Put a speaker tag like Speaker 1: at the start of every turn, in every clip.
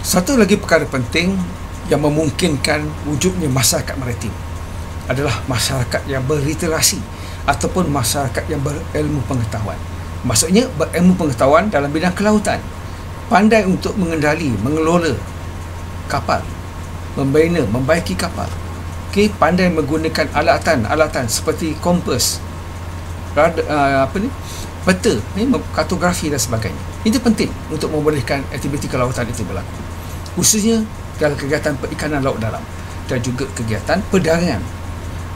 Speaker 1: Satu lagi perkara penting yang memungkinkan wujudnya masyarakat maritim adalah masyarakat yang berliterasi ataupun masyarakat yang berilmu pengetahuan. Maksudnya berilmu pengetahuan dalam bidang kelautan, pandai untuk mengendali, mengelola kapal, membina, membaiki kapal. Okey, pandai menggunakan alatan seperti kompas, peta, kartografi dan sebagainya. Itu penting untuk membolehkan aktiviti kelautan itu berlaku, khususnya dalam kegiatan perikanan laut dalam dan juga kegiatan perdagangan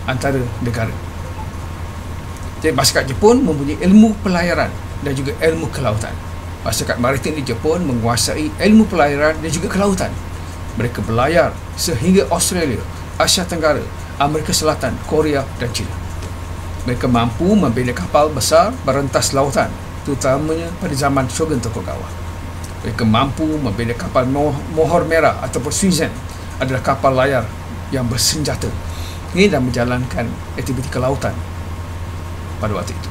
Speaker 1: antara negara. Jadi masyarakat Jepun mempunyai ilmu pelayaran dan juga ilmu kelautan. Masyarakat maritim di Jepun menguasai ilmu pelayaran dan juga kelautan. Mereka berlayar sehingga Australia, Asia Tenggara, Amerika Selatan, Korea dan China. Mereka mampu membina kapal besar berentas lautan, terutamanya pada zaman Shogun Tokugawa. Mereka mampu membina kapal Mohor Merah ataupun Suizen, adalah kapal layar yang bersenjata ini dan menjalankan aktiviti kelautan pada waktu itu.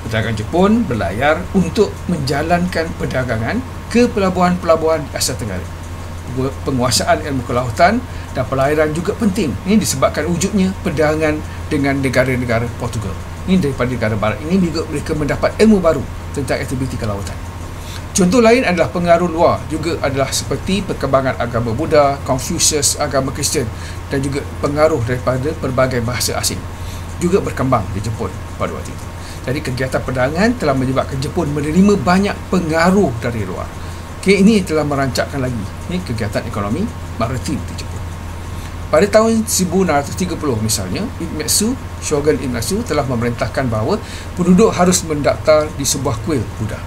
Speaker 1: Pedagang Jepun berlayar untuk menjalankan perdagangan ke pelabuhan-pelabuhan di Asia Tenggara. Penguasaan ilmu kelautan dan pelayaran juga penting. Ini disebabkan wujudnya perdagangan dengan negara-negara Portugal. Ini daripada negara barat ini mereka mendapat ilmu baru tentang aktiviti kelautan. Contoh lain adalah pengaruh luar juga adalah seperti perkembangan agama Buddha, Confucius, agama Kristian dan juga pengaruh daripada pelbagai bahasa asing juga berkembang di Jepun pada waktu itu. Jadi kegiatan perdagangan telah menyebabkan Jepun menerima banyak pengaruh dari luar. Okay, ini telah merancangkan lagi kegiatan ekonomi maritim di Jepun. Pada tahun 1630 misalnya, Shogun Ieyasu telah memerintahkan bahawa penduduk harus mendaftar di sebuah kuil Buddha.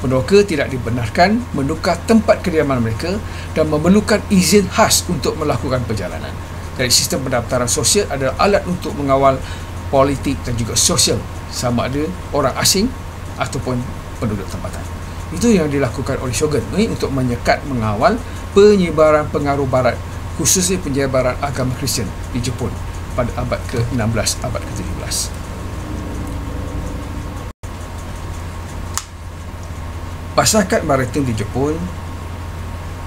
Speaker 1: Penduduk tidak dibenarkan menukar tempat kediaman mereka dan memerlukan izin khas untuk melakukan perjalanan. Jadi sistem pendaftaran sosial adalah alat untuk mengawal politik dan juga sosial, sama ada orang asing ataupun penduduk tempatan. Itu yang dilakukan oleh Shogun untuk menyekat, mengawal penyebaran pengaruh barat, khususnya penyebaran agama Kristian di Jepun pada abad ke-16, abad ke-17. Masyarakat maritim di Jepun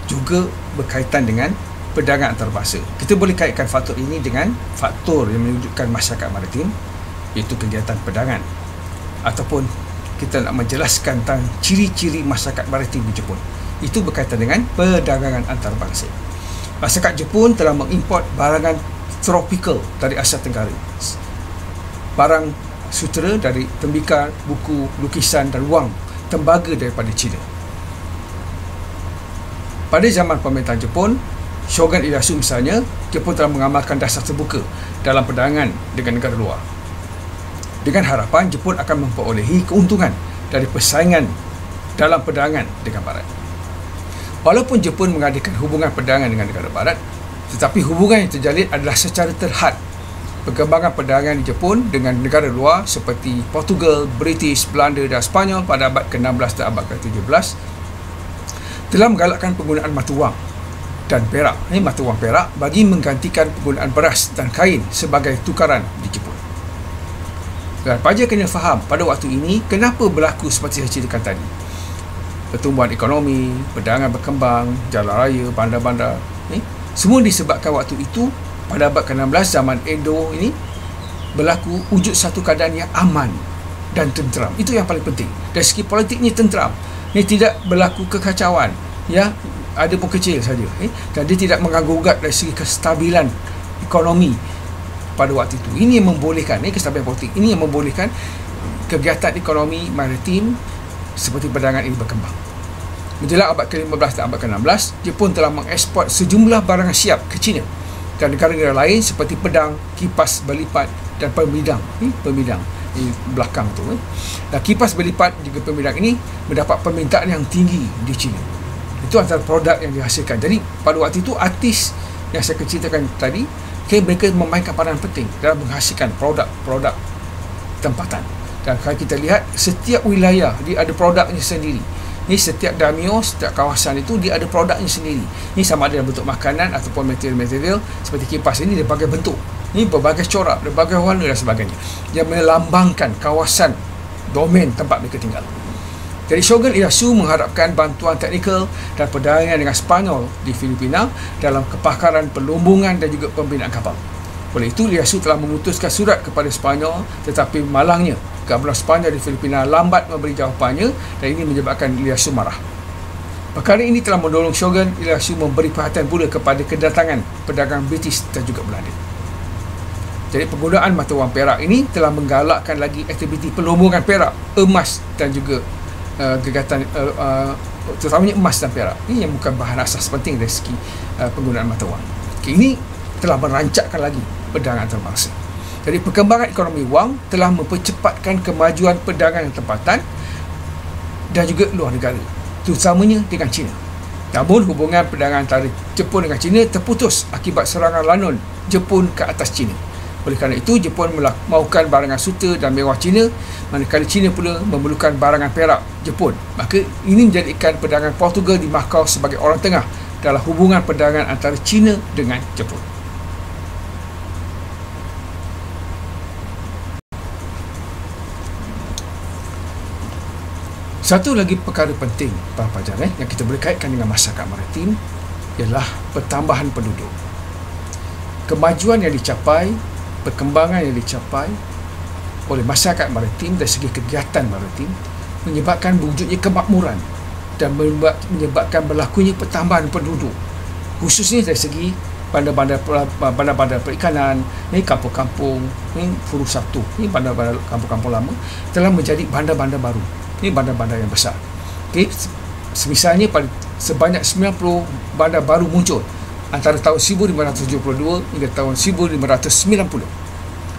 Speaker 1: juga berkaitan dengan perdagangan antarabangsa. Kita boleh kaitkan faktor ini dengan faktor yang menunjukkan masyarakat maritim, iaitu kegiatan perdagangan, ataupun kita nak menjelaskan tentang ciri-ciri masyarakat maritim di Jepun. Itu berkaitan dengan perdagangan antarabangsa. Masyarakat Jepun telah mengimport barangan tropikal dari Asia Tenggara, barang sutera dari tembikar, buku, lukisan dan wang, tembaga daripada China. Pada zaman pemerintahan Jepun, Shogun Ieyasu misalnya, Jepun telah mengamalkan dasar terbuka dalam perdagangan dengan negara luar, dengan harapan Jepun akan memperolehi keuntungan dari persaingan dalam perdagangan dengan Barat. Walaupun Jepun mengadakan hubungan perdagangan dengan negara Barat, tetapi hubungan yang terjalin adalah secara terhad. Perkembangan perdagangan di Jepun dengan negara luar seperti Portugal, British, Belanda dan Spanyol pada abad ke-16 dan abad ke-17 telah menggalakkan penggunaan mata wang dan perak, mata wang perak, bagi menggantikan penggunaan beras dan kain sebagai tukaran di Jepun. Dan pelajar kena faham pada waktu ini kenapa berlaku seperti saya ceritakan tadi. Pertumbuhan ekonomi, perdagangan berkembang, jalan raya, bandar-bandar, semua disebabkan waktu itu pada abad ke-16 zaman Edo ini berlaku wujud satu keadaan yang aman dan tenteram. Itu yang paling penting. Dari segi politiknya tenteram. Ini tidak berlaku kekacauan, ya, ada pun kecil saja, dan dia tidak mengganggu-gugat dari segi kestabilan ekonomi pada waktu itu. Ini yang membolehkan, kestabilan politik ini yang membolehkan kegiatan ekonomi maritim seperti perdagangan ini berkembang. Menjelang abad ke-15 dan abad ke-16, Jepun telah mengeksport sejumlah barangan siap ke China dan negara-negara lain seperti pedang, kipas berlipat dan pembidang. Pembidang di belakang tu. Dan kipas berlipat juga pembidang ini mendapat permintaan yang tinggi di China. Itu antara produk yang dihasilkan. Jadi pada waktu itu artis yang saya ceritakan tadi, mereka memainkan peranan penting dalam menghasilkan produk-produk tempatan. Dan kalau kita lihat, setiap wilayah dia ada produknya sendiri. Ini setiap daimyo, setiap kawasan itu dia ada produknya sendiri. Ini sama ada dalam bentuk makanan ataupun material-material seperti kipas ini berbagai bentuk. Ini berbagai corak, berbagai warna dan sebagainya, yang melambangkan kawasan, domain tempat mereka tinggal. Jadi Shogun Ieyasu mengharapkan bantuan teknikal dan perdagangan dengan Spanyol di Filipina dalam kepakaran pelumbungan dan juga pembinaan kapal. Oleh itu, Ieyasu telah memutuskan surat kepada Spanyol, tetapi malangnya Gubernur Sepanyol di Filipina lambat memberi jawapannya dan ini menyebabkan Ieyasu marah. Perkara ini telah mendorong Shogun Ieyasu memberi perhatian pula kepada kedatangan pedagang British dan juga Belanda. Jadi penggunaan mata wang perak ini telah menggalakkan lagi aktiviti pelumbungan perak, emas dan juga kegiatan terutamanya emas dan perak. Ini yang bukan bahan asas penting dari segi penggunaan mata wang. Ini telah merancakkan lagi perdagangan antarabangsa. Jadi perkembangan ekonomi wang telah mempercepatkan kemajuan perdagangan tempatan dan juga luar negara, terutamanya dengan China. Namun hubungan perdagangan antara Jepun dengan China terputus akibat serangan lanun Jepun ke atas China. Oleh kerana itu, Jepun melakukan barangan suta dan mewah China, manakala China pula memerlukan barangan perak Jepun. Maka ini menjadikan perdagangan Portugal di Macau sebagai orang tengah dalam hubungan perdagangan antara China dengan Jepun. Satu lagi perkara penting para pelajar yang kita boleh kaitkan dengan masyarakat maritim ialah pertambahan penduduk. Kemajuan yang dicapai, perkembangan yang dicapai oleh masyarakat maritim dari segi kegiatan maritim menyebabkan wujudnya kemakmuran dan menyebabkan berlakunya pertambahan penduduk, khususnya dari segi bandar-bandar perikanan, kampung-kampung, Furu Sabtu, bandar-bandar kampung-kampung lama telah menjadi bandar-bandar baru. Ini bandar-bandar yang besar. Semisalnya sebanyak 90 bandar baru muncul antara tahun 1572 hingga tahun 1590.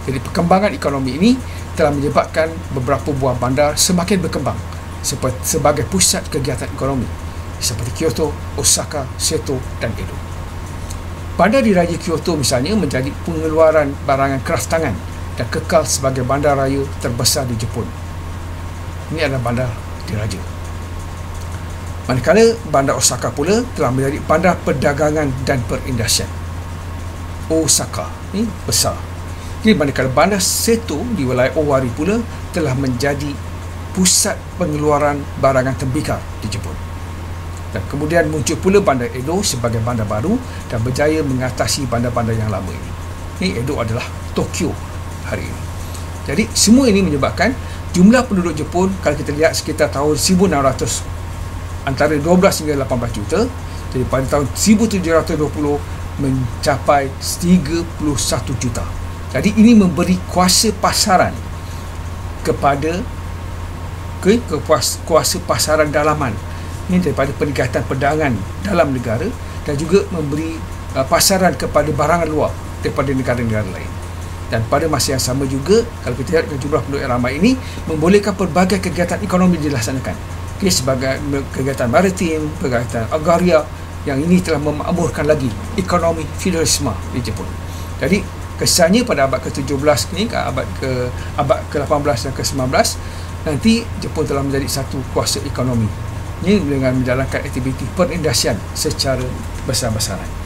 Speaker 1: Jadi perkembangan ekonomi ini telah menyebabkan beberapa buah bandar semakin berkembang sebagai pusat kegiatan ekonomi seperti Kyoto, Osaka, Seto dan Edo. Bandar diraja Kyoto misalnya menjadi pengeluaran barangan kraft tangan dan kekal sebagai bandar raya terbesar di Jepun. Ini adalah bandar diraja. Manakala bandar Osaka pula telah menjadi bandar perdagangan dan perindustrian. Osaka ini besar. Jadi manakala bandar Seto di wilayah Owari pula telah menjadi pusat pengeluaran barangan tembikar di Jepun. Dan kemudian muncul pula bandar Edo sebagai bandar baru dan berjaya mengatasi bandar-bandar yang lama ini. Ini Edo adalah Tokyo hari ini. Jadi semua ini menyebabkan jumlah penduduk Jepun kalau kita lihat sekitar tahun 1600 antara 12 hingga 18 juta. Jadi pada tahun 1720 mencapai 31 juta. Jadi ini memberi kuasa pasaran kepada kuasa pasaran dalaman ini daripada peningkatan perdagangan dalam negara dan juga memberi pasaran kepada barangan luar daripada negara-negara lain. Dan pada masa yang sama juga, kalau kita lihat dengan jumlah penduduk yang ramai ini, membolehkan pelbagai kegiatan ekonomi dilaksanakan. Sebagai kegiatan maritim, kegiatan agraria, yang ini telah memakmurkan lagi ekonomi feudalisme di Jepun. Jadi, kesannya pada abad ke-17 ini, abad ke-18 dan ke-19, nanti Jepun telah menjadi satu kuasa ekonomi. Ini dengan menjalankan aktiviti perindustrian secara besar-besaran.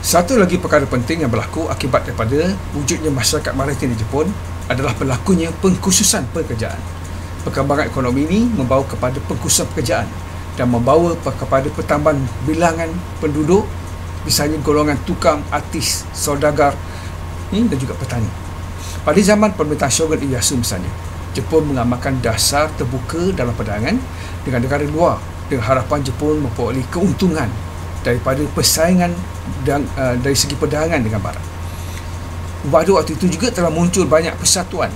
Speaker 1: Satu lagi perkara penting yang berlaku akibat daripada wujudnya masyarakat maritim di Jepun adalah berlakunya pengkhususan pekerjaan. Perkembangan ekonomi ini membawa kepada pengkhususan pekerjaan dan membawa kepada pertambahan bilangan penduduk, misalnya golongan tukang, artis, saudagar dan juga petani. Pada zaman pemerintahan Shogun Ieyasu misalnya, Jepun mengamalkan dasar terbuka dalam perdagangan dengan negara luar dengan harapan Jepun memperoleh keuntungan daripada persaingan dari segi perdagangan dengan barat. Pada waktu itu juga telah muncul banyak persatuan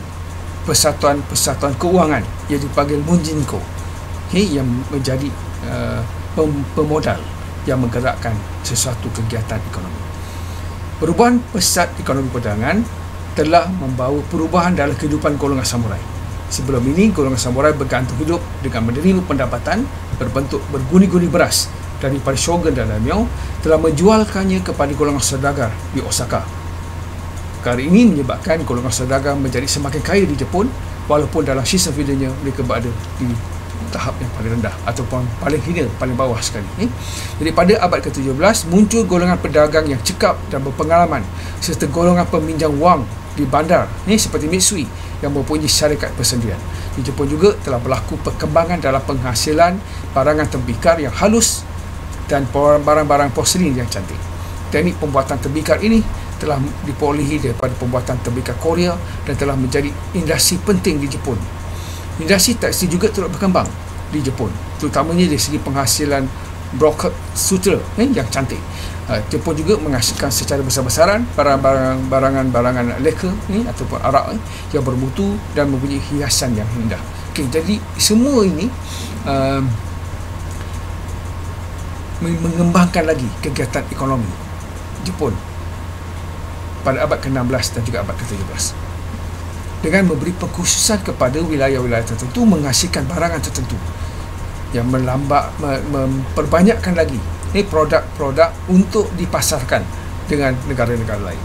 Speaker 1: keuangan yang dipanggil Munjinko, yang menjadi pemodal yang menggerakkan sesuatu kegiatan ekonomi. Perubahan pesat ekonomi perdagangan telah membawa perubahan dalam kehidupan golongan samurai. Sebelum ini, golongan samurai bergantung hidup dengan menerima pendapatan berbentuk berguni-guni beras daripada shogun dan daimyo, telah menjualkannya kepada golongan saudagar di Osaka. Perkara ini menyebabkan golongan saudagar menjadi semakin kaya di Jepun, walaupun dalam sistem feudalnya mereka berada di tahap yang paling rendah ataupun paling hina, paling bawah sekali. Jadi pada abad ke-17 muncul golongan pedagang yang cekap dan berpengalaman serta golongan peminjam wang di bandar seperti Mitsui yang mempunyai syarikat persendirian. Di Jepun juga telah berlaku perkembangan dalam penghasilan barangan tembikar yang halus dan barang-barang porselin yang cantik. Teknik pembuatan tembikar ini telah diperolehi daripada pembuatan tembikar Korea dan telah menjadi industri penting di Jepun. Industri tekstil juga turut berkembang di Jepun, terutamanya dari segi penghasilan brocade sutra yang cantik. Jepun juga menghasilkan secara besar-besaran barangan leka ataupun arak yang bermutu dan mempunyai hiasan yang indah. Jadi semua ini mengembangkan lagi kegiatan ekonomi Jepun pada abad ke-16 dan juga abad ke-17 dengan memberi pengkhususan kepada wilayah-wilayah tertentu menghasilkan barangan tertentu yang memperbanyakkan lagi produk-produk untuk dipasarkan dengan negara-negara lain.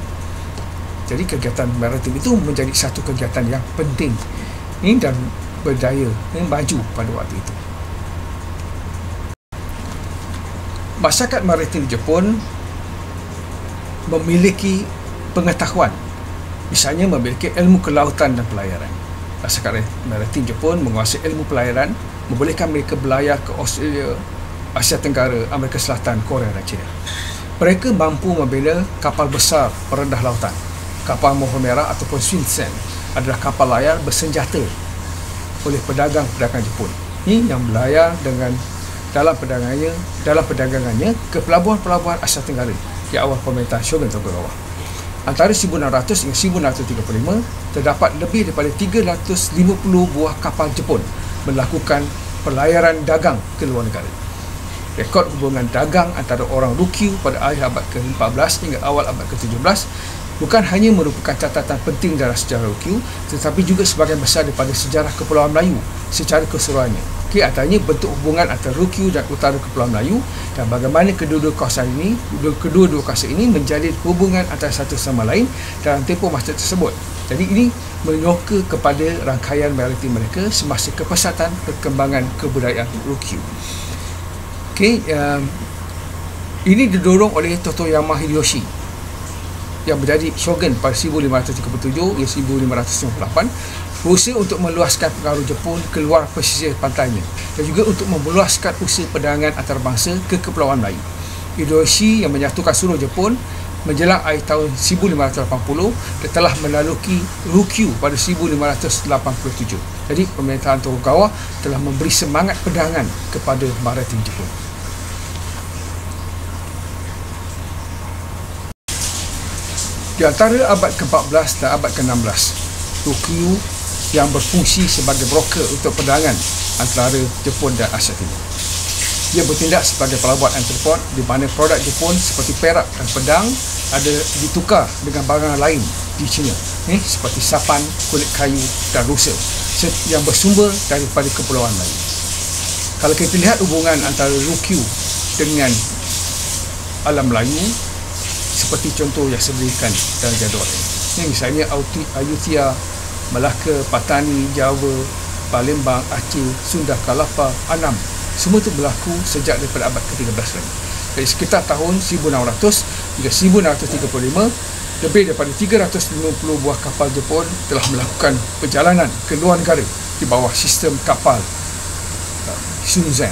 Speaker 1: Jadi kegiatan maritim itu menjadi satu kegiatan yang penting dan berdaya maju pada waktu itu. Masyarakat maritim Jepun memiliki pengetahuan, misalnya memiliki ilmu kelautan dan pelayaran. Masyarakat maritim Jepun menguasai ilmu pelayaran, membolehkan mereka berlayar ke Australia, Asia Tenggara, Amerika Selatan, Korea dan China. Mereka mampu membina kapal besar perendah lautan. Kapal motor merah ataupun Shinsen adalah kapal layar bersenjata oleh pedagang-pedagang Jepun yang berlayar dalam perdagangannya ke pelabuhan-pelabuhan Asia Tenggara di awal pemerintahan Shogun Tokugawa. Antara 1600 hingga 1635 terdapat lebih daripada 350 buah kapal Jepun melakukan pelayaran dagang ke luar negara. Rekod hubungan dagang antara orang Ryukyu pada akhir abad ke-14 hingga awal abad ke-17 bukan hanya merupakan catatan penting dalam sejarah Ryukyu, tetapi juga sebahagian besar daripada sejarah Kepulauan Melayu secara keseluruhannya. Antaranya bentuk hubungan antara Ryukyu dan utara Kepulauan Melayu dan bagaimana kedua-dua kawasan ini menjalin hubungan antara satu sama lain dalam tempoh masa tersebut. Jadi ini menyoka kepada rangkaian maritim mereka semasa kepesatan perkembangan kebudayaan Ryukyu. Ini didorong oleh Totoyama Hideyoshi yang menjadi shogun pada 1537 hingga 1558, berusaha untuk meluaskan pengaruh Jepun keluar pesisir pantainya dan juga untuk meluaskan usaha perdagangan antarabangsa ke Kepulauan Melayu. Hideyoshi yang menyatukan seluruh Jepun menjelang akhir tahun 1580 dan telah menaluki Ryukyu pada 1587. Jadi pemerintahan Tokugawa telah memberi semangat perdagangan kepada maritim Jepun. Di antara abad ke-14 dan abad ke-16, Ryukyu yang berfungsi sebagai broker untuk perdagangan antara Jepun dan Asia Timur. Ia bertindak sebagai pelabuhan entrepot di mana produk Jepun seperti perak dan pedang ada ditukar dengan barang lain di China, seperti sapan, kulit kayu dan rusa yang bersumber daripada Kepulauan Melayu. Kalau kita lihat hubungan antara Ryukyu dengan alam Melayu, seperti contoh yang saya berikan dalam jadual ini, misalnya Ayutthaya, Melaka, Patani, Java, Palembang, Aceh, Sunda, Kelapa, Anam, semua itu berlaku sejak daripada abad ke-13 lagi. Dari sekitar tahun 1600 hingga 1635, lebih daripada 350 buah kapal Jepun telah melakukan perjalanan ke luar negara di bawah sistem kapal Shunzen.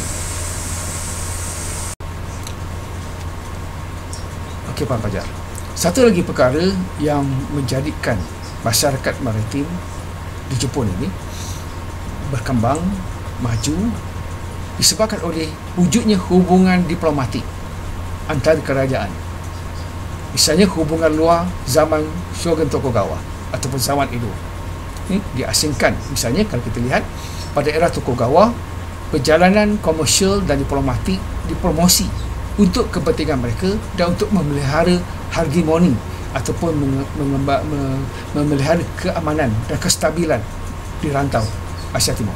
Speaker 1: Okey, Pak Fajar. Satu lagi perkara yang menjadikan masyarakat maritim di Jepun ini berkembang, maju, disebabkan oleh wujudnya hubungan diplomatik antara kerajaan. Misalnya hubungan luar zaman Shogun Tokugawa ataupun zaman Edo diasingkan. Misalnya kalau kita lihat pada era Tokugawa, perjalanan komersial dan diplomatik dipromosi untuk kepentingan mereka dan untuk memelihara harmoni ataupun memelihara keamanan dan kestabilan di rantau Asia Timur.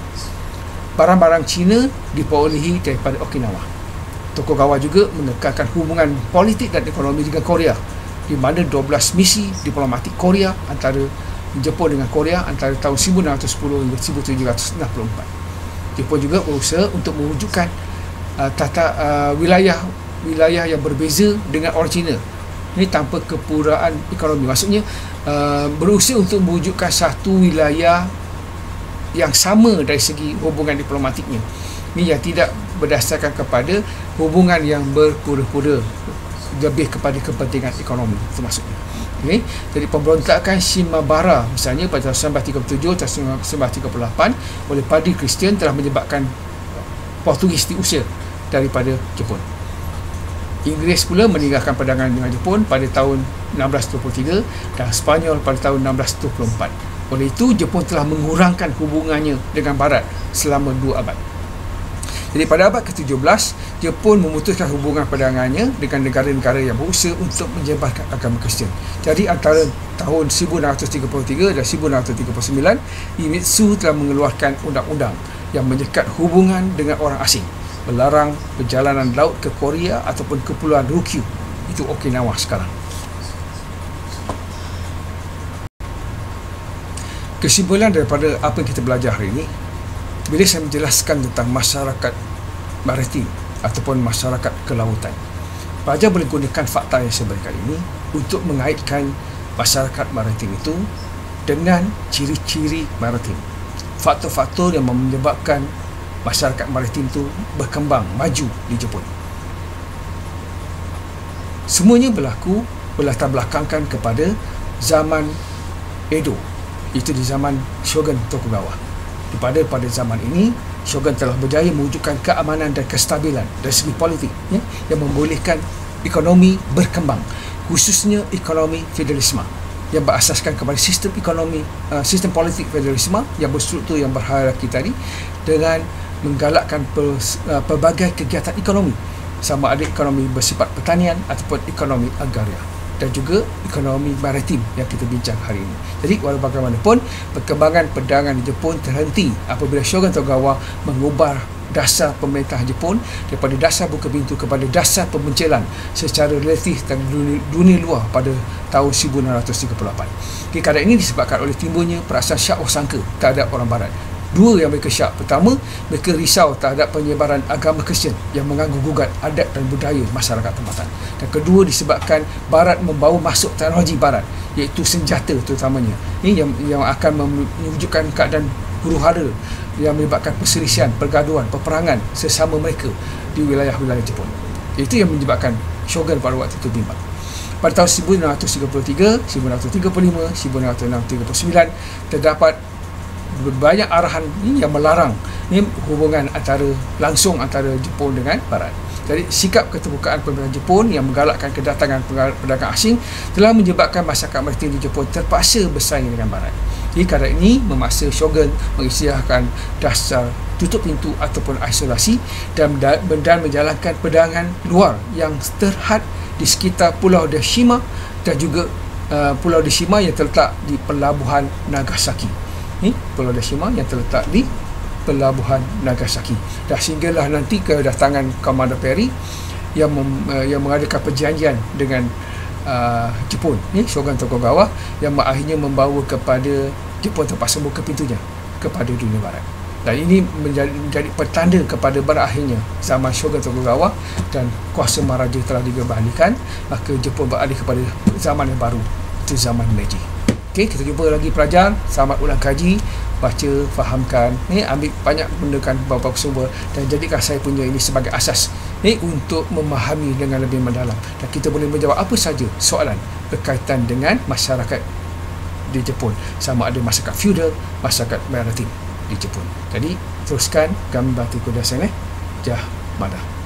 Speaker 1: Barang-barang Cina diperolehi daripada Okinawa. Tokugawa juga menekankan hubungan politik dan ekonomi dengan Korea, di mana 12 misi diplomatik Korea antara Jepun dengan Korea antara tahun 1610 hingga 1764. Jepun juga berusaha untuk mewujudkan wilayah yang berbeza dengan orang Cina. Ini tanpa kepuraan ekonomi. Maksudnya berusaha untuk mewujudkan satu wilayah yang sama dari segi hubungan diplomatiknya. Ini yang tidak berdasarkan kepada hubungan yang berpura-pura, lebih kepada kepentingan ekonomi, itu maksudnya. Okay. Jadi pemberontakan Shimabara misalnya pada tahun 1937 tahun 1938 oleh padri Kristian telah menyebabkan Portugis diusir daripada Jepun. Inggris pula meninggalkan perdagangan dengan Jepun pada tahun 1623 dan Sepanyol pada tahun 1624. Oleh itu, Jepun telah mengurangkan hubungannya dengan Barat selama 2 abad. Jadi pada abad ke-17, Jepun memutuskan hubungan perdagangannya dengan negara-negara yang berusaha untuk menyebarkan agama Kristian. Jadi antara tahun 1633 dan 1639, Iemitsu telah mengeluarkan undang-undang yang menyekat hubungan dengan orang asing, melarang perjalanan laut ke Korea ataupun Kepulauan Ryukyu, itu Okinawa sekarang. Kesimpulan daripada apa yang kita belajar hari ini, bila saya menjelaskan tentang masyarakat maritim ataupun masyarakat kelautan, pelajar boleh gunakan fakta yang saya berikan ini untuk mengaitkan masyarakat maritim itu dengan ciri-ciri maritim, faktor-faktor yang menyebabkan masyarakat maritim itu berkembang, maju di Jepun. Semuanya berlatar belakangkan kepada zaman Edo, itu di zaman Shogun Tokugawa. Pada zaman ini, Shogun telah berjaya mewujudkan keamanan dan kestabilan dari segi politik, yang membolehkan ekonomi berkembang, khususnya ekonomi federalisme yang berasaskan kepada sistem ekonomi, sistem politik federalisme yang berstruktur, yang berhierarki tadi, dengan menggalakkan pelbagai kegiatan ekonomi, sama ada ekonomi bersifat pertanian ataupun ekonomi agraria, dan juga ekonomi maritim yang kita bincang hari ini. Jadi walau bagaimanapun, perkembangan perdagangan di Jepun terhenti apabila Shogun Tokugawa mengubah dasar pemerintahan Jepun daripada dasar buka pintu kepada dasar pembencelan secara relatif dan dunia luar pada tahun 1638. Keadaan ini disebabkan oleh timbulnya perasaan syak sangka terhadap orang Barat. Dua yang mereka syak. Pertama, mereka risau terhadap penyebaran agama Kristian yang mengganggu-gugat adat dan budaya masyarakat tempatan. Dan kedua, disebabkan Barat membawa masuk teknologi Barat, iaitu senjata terutamanya. Ini yang akan mewujudkan keadaan huru-hara yang menyebabkan perselisihan, pergaduhan, peperangan sesama mereka di wilayah-wilayah Jepun. Itu yang menyebabkan Shogun pada waktu itu bimbang. Pada tahun 1633, 1635, 1639 terdapat banyak arahan yang melarang hubungan langsung antara Jepun dengan Barat. Jadi sikap keterbukaan pemerintahan Jepun yang menggalakkan kedatangan pedagang asing telah menyebabkan masyarakat maritim di Jepun terpaksa bersaing dengan Barat. Jadi keadaan ini memaksa Shogun mengisytiharkan dasar tutup pintu ataupun isolasi dan menjalankan perdagangan luar yang terhad di sekitar Pulau Deshima dan juga Pulau Deshima yang terletak di Pelabuhan Nagasaki. Pulau Deshima yang terletak di Pelabuhan Nagasaki. Dah sehinggalah nanti kedatangan Commander Perry yang mengadakan perjanjian dengan Jepun, Shogun Tokugawa, yang akhirnya membawa kepada Jepun terpaksa buka pintunya kepada dunia Barat. Dan ini menjadi petanda kepada berakhirnya zaman Shogun Tokugawa dan kuasa maharaja telah dikembalikan, maka Jepun beralih kepada zaman yang baru, itu zaman Meiji. Okey, kita jumpa lagi pelajar. Selamat ulang kaji, baca, fahamkan, ambil banyak gunakan beberapa sumber dan jadikan saya punya ini sebagai asas untuk memahami dengan lebih mendalam, dan kita boleh menjawab apa saja soalan berkaitan dengan masyarakat di Jepun, sama ada masyarakat feudal, masyarakat maritim di Jepun. Jadi teruskan gambar tiku dasar Jah Madah.